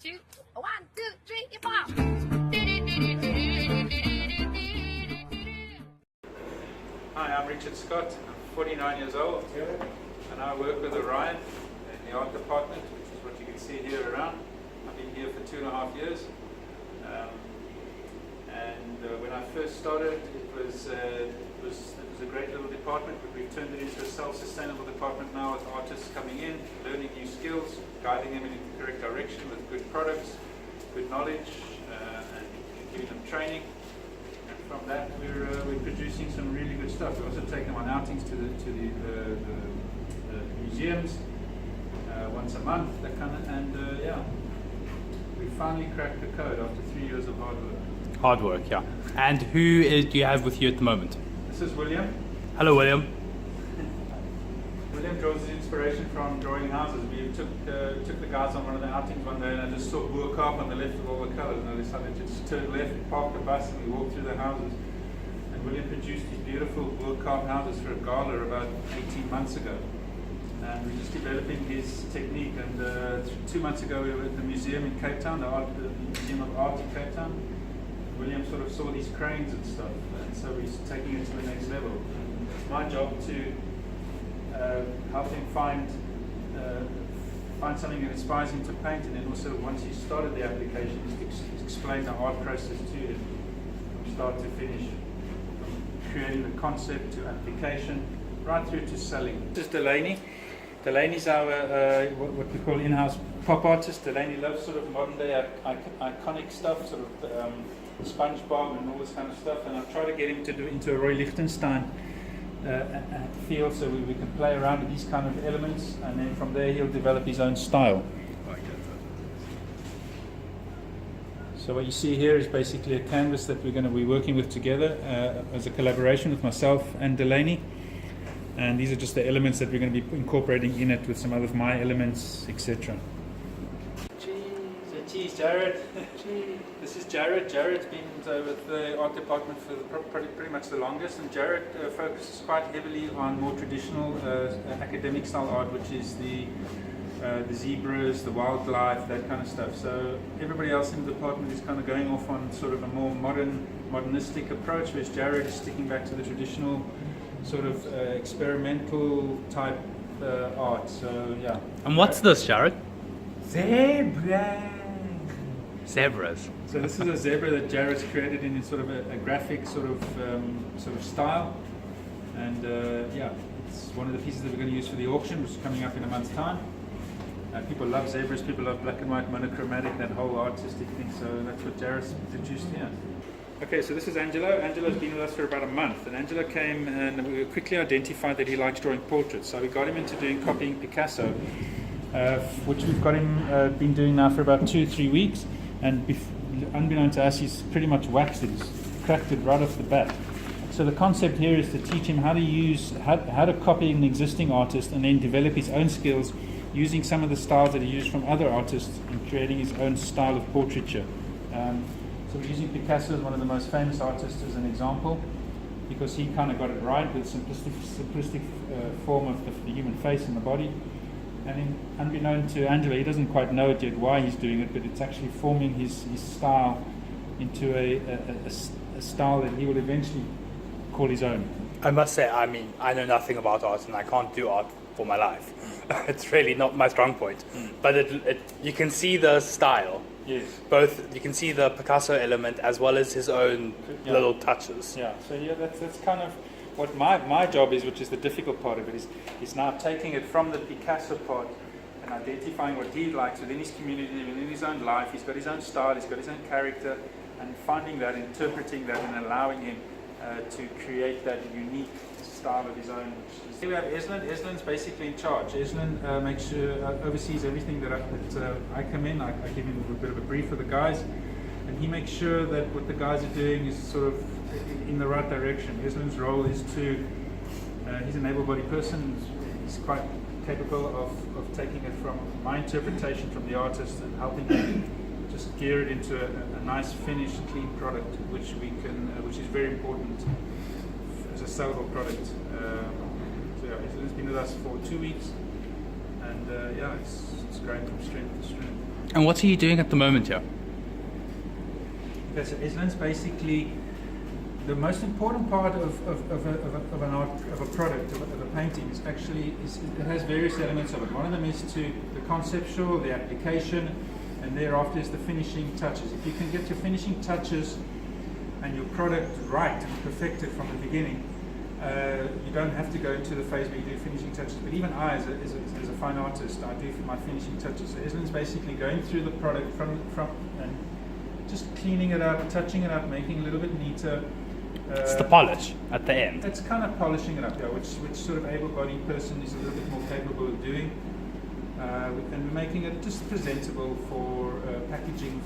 two, 1, 2, 3, 4. Hi, I'm Richard Scott. I'm 49 years old and I work with Orion in the art department, which is what you can see here around. I've been here for 2.5 years. When I first started, it was a great little department, but we've turned it into a self-sustainable department now with artists coming in, learning new skills, guiding them in the correct direction with good products, good knowledge, and giving them training. And from that, we're producing some really good stuff. We also take them on outings to the museums once a month, that kind of, and yeah, we finally cracked the code after 3 years of hard work. Hard work, yeah. And who do you have with you at the moment? This is William. Hello, William. William draws his inspiration from drawing houses. We took the guys on one of the outings one day, and I just saw blue carp on the left of all the colours, and I decided to just turn left, park the bus, and we walked through the houses. And William produced these beautiful blue carp houses for a gala about 18 months ago. And we're just developing his technique. And 2 months ago, we were at the museum in Cape Town, the Museum of Art in Cape Town. William sort of saw these cranes and stuff, and so he's taking it to the next level. And it's my job to help him find something that inspires him to paint, and then also once he's started the application, just explain the art process to him from start to finish, from creating the concept to application, right through to selling. This is Delaney. Delaney's our what we call in-house pop artist. Delaney loves sort of modern day iconic stuff, sort of SpongeBob and all this kind of stuff, and I've tried to get him to do into a Roy Lichtenstein feel, so we can play around with these kind of elements, and then from there he'll develop his own style. So what you see here is basically a canvas that we're going to be working with together as a collaboration with myself and Delaney, and these are just the elements that we're going to be incorporating in it with some other of my elements, etc. Cheese, Jared. This is Jared. Jared's been with the art department for pretty much the longest, and Jared focuses quite heavily on more traditional academic style art, which is the zebras, the wildlife, that kind of stuff. So everybody else in the department is kind of going off on sort of a more modernistic approach, whereas Jared is sticking back to the traditional sort of experimental type art. So yeah. And what's this, Jared? Zebras. So this is a zebra that Jared's created in sort of a graphic sort of style, and yeah, it's one of the pieces that we're going to use for the auction, which is coming up in a month's time. People love zebras, people love black and white, monochromatic, that whole artistic thing. So that's what Jared's produced here. Okay, so this is Angelo. Angelo's been with us for about a month, and Angelo came and we quickly identified that he likes drawing portraits. So we got him into doing copying Picasso, which we've got him been doing now for about 2-3 weeks. And unbeknown to us, he's pretty much waxed it. He's cracked it right off the bat. So the concept here is to teach him how to use, how to copy an existing artist and then develop his own skills using some of the styles that he used from other artists and creating his own style of portraiture. So we're using Picasso as one of the most famous artists as an example, because he kind of got it right with simplistic form of the human face and the body. And unbeknown to Angela, he doesn't quite know it yet why he's doing it, but it's actually forming his style into a style that he will eventually call his own. I must say, I mean, I know nothing about art and I can't do art for my life. It's really not my strong point. But you can see the style. Yes. Both, you can see the Picasso element as well as his own little touches. Yeah, so yeah, that's kind of what my job is, which is the difficult part of it, is now taking it from the Picasso part and identifying what he likes within his community, within his own life. He's got his own style, he's got his own character, and finding that, interpreting that, and allowing him to create that unique style of his own. Here we have Eslen. Eslen's basically in charge. Eslen makes sure, oversees everything that I come in. I give him a bit of a brief for the guys, and he makes sure that what the guys are doing is sort of in the right direction. Eslen's role is to, he's an able-bodied person, he's quite capable of taking it from my interpretation from the artist and helping him just gear it into a nice finished, clean product, which is very important as a sellable product. So yeah, Eslen's been with us for 2 weeks, and yeah, it's going from strength to strength. And what are you doing at the moment here? Okay, so Eslin's basically the most important part of an art, of a product, of a painting is actually, it has various elements of it. One of them is to the conceptual, the application, and thereafter is the finishing touches. If you can get your finishing touches and your product right and perfected from the beginning, you don't have to go into the phase where you do finishing touches. But even I, as a fine artist, I do my finishing touches. So Eslin's basically going through the product from and just cleaning it up, touching it up, making it a little bit neater. It's the polish at the end. It's kind of polishing it up, yeah, which sort of able-bodied person is a little bit more capable of doing, and making it just presentable for packaging.